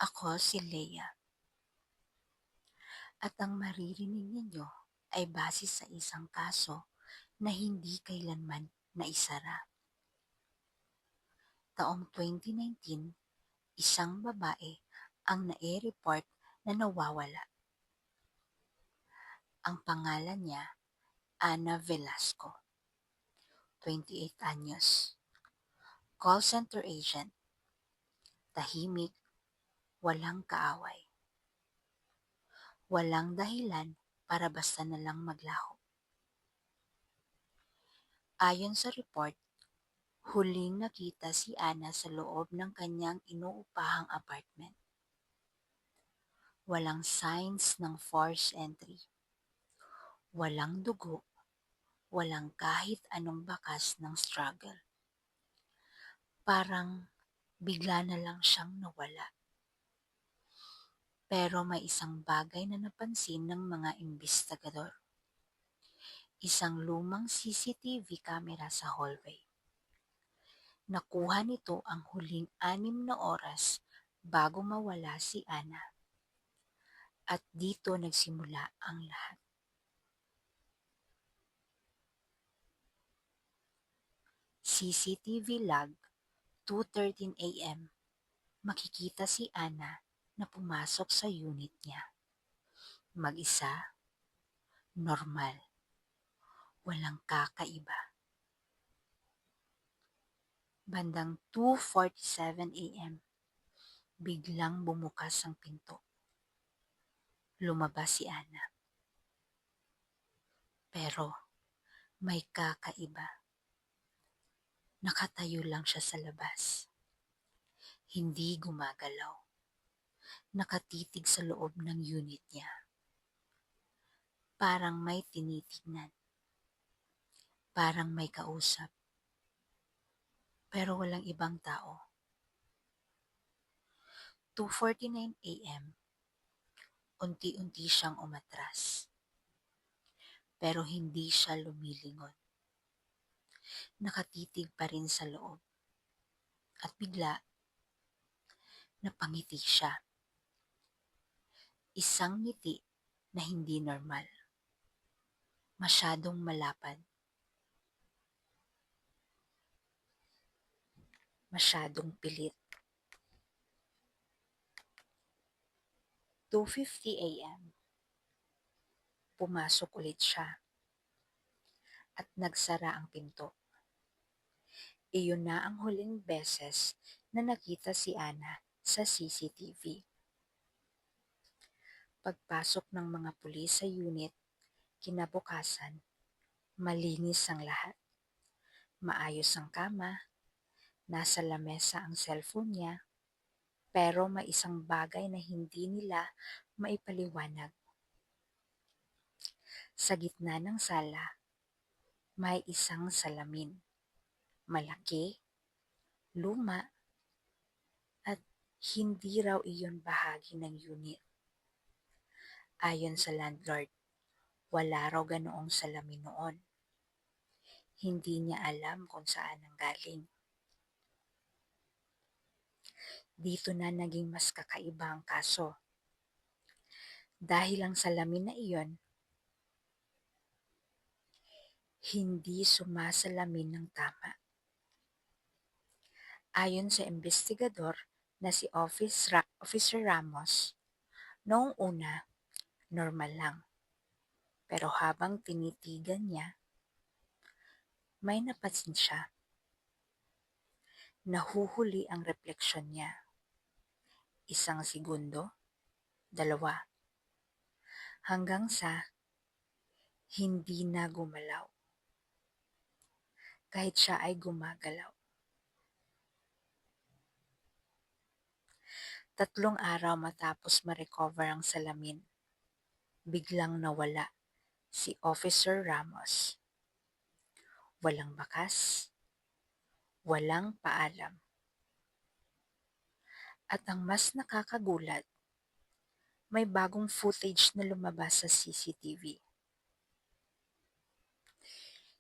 Ako si Leia at ang maririnig ninyo ay base sa isang kaso na hindi kailanman naisara. Taong 2019, isang babae ang nai-report na nawawala. Ang pangalan niya, Ana Velasco, 28 anyos. Call center agent, tahimik, walang kaaway. Walang dahilan para basta na lang maglaho. Ayon sa report, huling nakita si Ana sa loob ng kanyang inuupahang apartment. Walang signs ng forced entry. Walang dugo. Walang kahit anong bakas ng struggle. Parang bigla na lang siyang nawala. Pero may isang bagay na napansin ng mga imbestigador. Isang lumang CCTV camera sa hallway. Nakuha nito ang huling 6 na oras bago mawala si Ana. At dito nagsimula ang lahat. CCTV log, 2:13 a.m. Makikita si Ana na pumasok sa unit niya. Mag-isa, normal, walang kakaiba. Bandang 2:47 a.m. Biglang bumukas ang pinto. Lumabas si Ana. Pero may kakaiba. Nakatayo lang siya sa labas. Hindi gumagalaw. Nakatitig sa loob ng unit niya. Parang may tinitignan. Parang may kausap. Pero walang ibang tao. 2:49 a.m. Unti-unti siyang umatras. Pero hindi siya lumilingon. Nakatitig pa rin sa loob. At bigla, napangiti siya. Isang ngiti na hindi normal. Masyadong malapad. Masyadong pilit. 2:50 a.m. Pumasok ulit siya. At nagsara ang pinto. Iyon na ang huling beses na nakita si Ana sa CCTV. Pagpasok ng mga pulis sa unit, kinabukasan, malinis ang lahat. Maayos ang kama, nasa lamesa ang cellphone niya, pero may isang bagay na hindi nila maipaliwanag. Sa gitna ng sala, may isang salamin. Malaki, luma, at hindi raw iyon bahagi ng unit. Ayon sa landlord, wala raw ganoong salamin noon. Hindi niya alam kung saan nanggaling. Dito na naging mas kakaiba ang kaso. Dahil ang salamin na iyon, hindi sumasalamin ng tama. Ayon sa investigador na si Officer Ramos, noong una, normal lang. Pero habang tinitigan niya, may napansin siya. Nahuhuli ang refleksyon niya. 1 segundo, 2, hanggang sa hindi na gumalaw. Kahit siya ay gumagalaw. 3 araw matapos ma-recover ang salamin, biglang nawala si Officer Ramos. Walang bakas, walang paalam. At ang mas nakakagulat, may bagong footage na lumabas sa CCTV.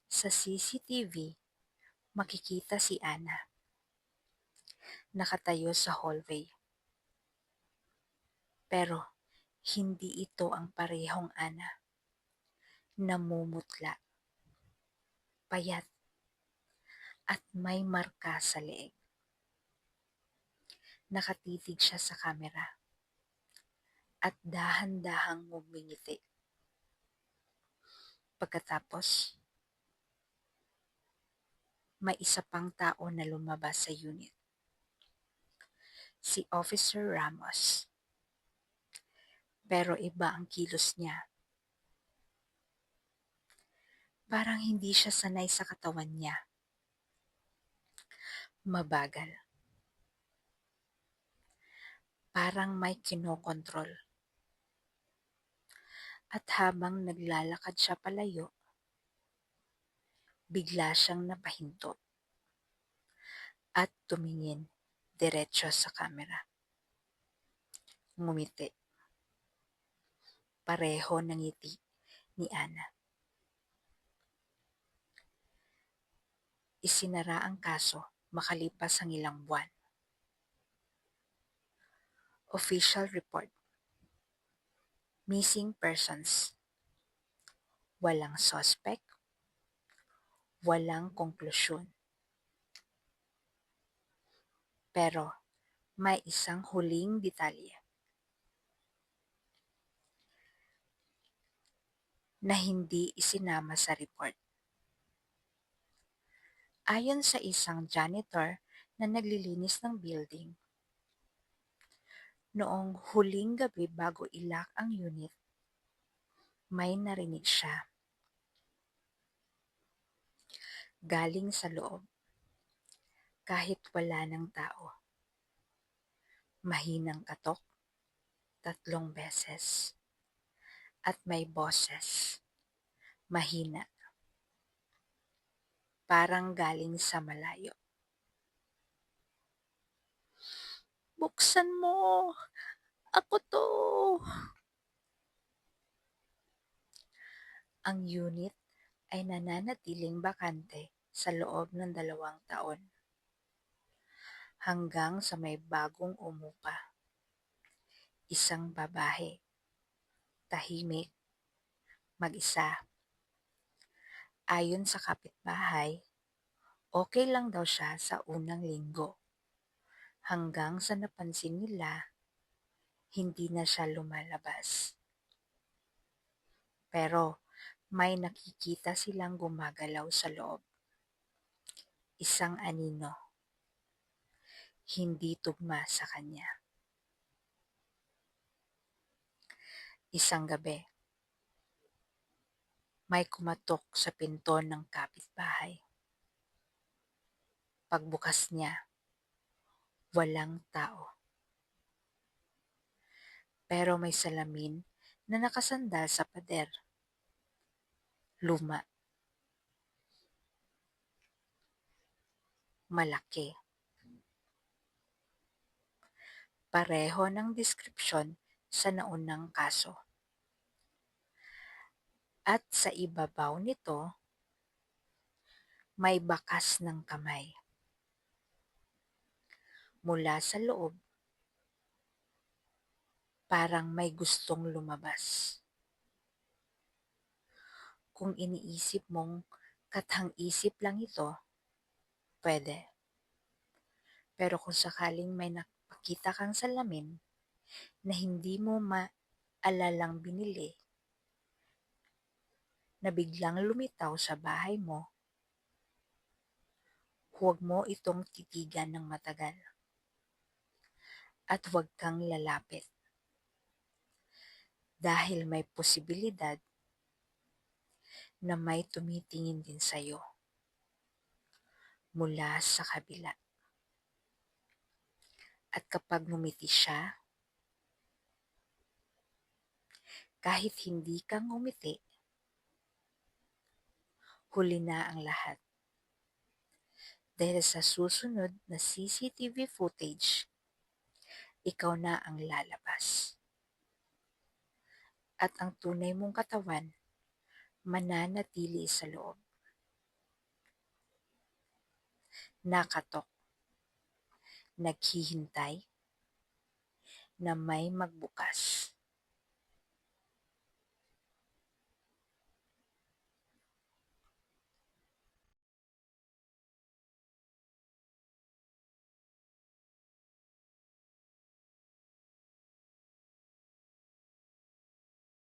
Sa CCTV, makikita si Ana. Nakatayo sa hallway. Pero hindi ito ang parehong Ana. Namumutla, payat, at may marka sa leeg. Nakatitig siya sa kamera at dahan-dahang ngumingiti. Pagkatapos, may isa pang tao na lumabas sa unit. Si Officer Ramos. Pero iba ang kilos niya. Parang hindi siya sanay sa katawan niya. Mabagal. Parang may kinokontrol. At habang naglalakad siya palayo, bigla siyang napahinto at tumingin diretso sa kamera. Ngumiti. Pareho ng ngiti ni Ana. Isinara ang kaso makalipas ang ilang buwan. Official report. Missing persons. Walang suspect. Walang konklusyon. Pero may isang huling detalye na hindi isinama sa report. Ayon sa isang janitor na naglilinis ng building, noong huling gabi bago ilak ang unit, may narinig siya. Galing sa loob, kahit wala ng tao. Mahinang katok, 3 beses. At may boses. Mahina. Parang galing sa malayo. Buksan mo! Ako to! Ang unit ay nananatiling bakante sa loob ng 2 taon. Hanggang sa may bagong umupa. Isang babae. Tahimik. Mag-isa. Ayon sa kapitbahay, okay lang daw siya sa unang linggo. Hanggang sa napansin nila, hindi na siya lumalabas. Pero may nakikita silang gumagalaw sa loob. Isang anino. Hindi tugma sa kanya. Isang gabi, may kumatok sa pinto ng kapitbahay. Pagbukas niya, walang tao. Pero may salamin na nakasandal sa pader. Luma. Malaki. Pareho ng deskripsyon sa naunang kaso. At sa ibabaw nito, may bakas ng kamay. Mula sa loob, parang may gustong lumabas. Kung iniisip mong kathang-isip lang ito, pwede. Pero kung sakaling may nakakita kang salamin na hindi mo maalalang binili, na biglang lumitaw sa bahay mo, huwag mo itong titigan ng matagal. At huwag kang lalapit. Dahil may posibilidad na may tumitingin din sa'yo mula sa kabila. At kapag ngumiti siya, kahit hindi ka ngumiti, huli na ang lahat. Dahil sa susunod na CCTV footage, ikaw na ang lalabas. At ang tunay mong katawan, mananatili sa loob. Nakatok. Naghihintay. na may magbukas.